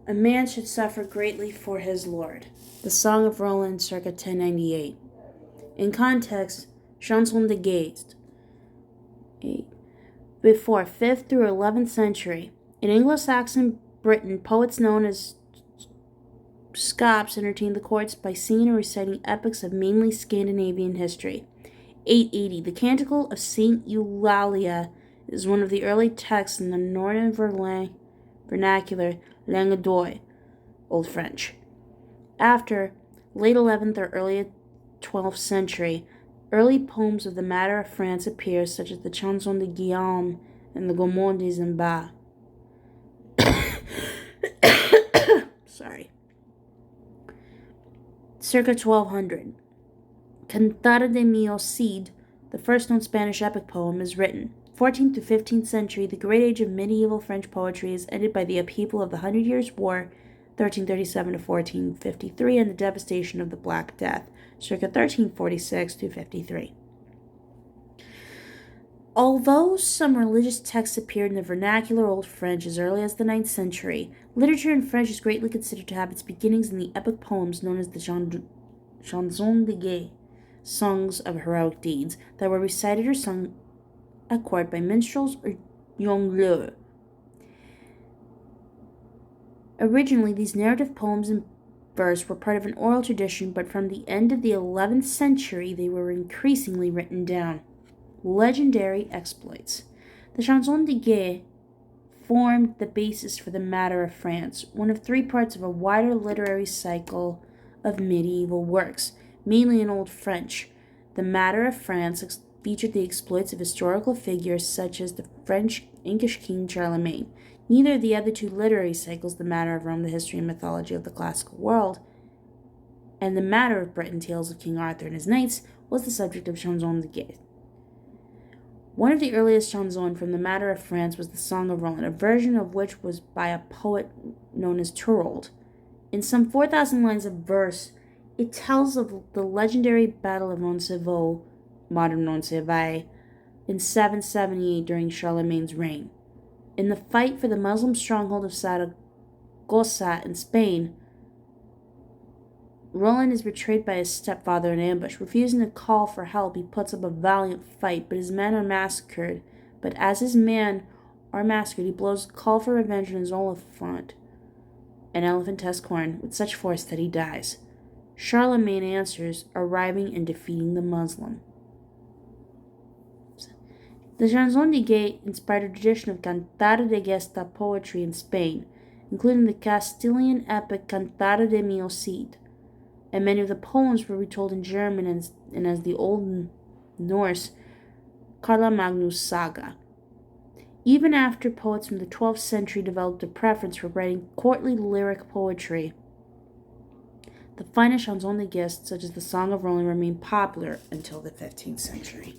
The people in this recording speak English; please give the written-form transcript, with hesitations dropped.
A man should suffer greatly for his lord. The Song of Roland, circa 1098. In context, Chanson de Geste. Before 5th through 11th century, in Anglo-Saxon Britain, poets known as Scops entertained the courts by singing and reciting epics of mainly Scandinavian history. 880. The Canticle of Saint Eulalia is one of the early texts in the northern vernacular langue d'oil, Old French. After late 11th or early 12th century, early poems of the matter of France appear, such as the Chanson de Guillaume and the Gourmand des Embats. Sorry. Circa 1200. Cantada de Mio Cid, the first known Spanish epic poem, is written. 14th to 15th century, the great age of medieval French poetry is ended by the upheaval of the Hundred Years' War, 1337 to 1453, and the devastation of the Black Death, circa 1346 to 53. Although some religious texts appeared in the vernacular Old French as early as the 9th century, literature in French is greatly considered to have its beginnings in the epic poems known as the Chansons de Guerre, songs of heroic deeds, that were recited or sung at court by minstrels or jongleurs. Originally, these narrative poems in verse were part of an oral tradition, but from the end of the 11th century, they were increasingly written down. Legendary exploits. The Chanson de Guerre formed the basis for the Matter of France, one of 3 parts of a wider literary cycle of medieval works, mainly in Old French. The Matter of France featured the exploits of historical figures such as the French English King Charlemagne. Neither of the other 2 literary cycles, the Matter of Rome, the history and mythology of the classical world, and the Matter of Britain, tales of King Arthur and his knights, was the subject of Chanson de Guerre. One of the earliest chansons from the Matter of France was the Song of Roland, a version of which was by a poet known as Roland. In some 4,000 lines of verse, it tells of the legendary Battle of Roncesvalles, modern Roncesvalles, in 778 during Charlemagne's reign. In the fight for the Muslim stronghold of Saragossa in Spain, Roland is betrayed by his stepfather in ambush. Refusing to call for help, he puts up a valiant fight, but his men are massacred. But as his men are massacred, he blows a call for revenge on his elephant, an elephantesque horn, with such force that he dies. Charlemagne answers, arriving and defeating the Muslim. The Chanson de Guerre inspired a tradition of cantada de gesta poetry in Spain, including the Castilian epic Cantada de Mio Cid, and many of the poems were retold in German and as the Old Norse Carla Magnus saga. Even after poets from the 12th century developed a preference for writing courtly lyric poetry, the finest chansons de geste, such as the Song of Roland, remained popular until the 15th century.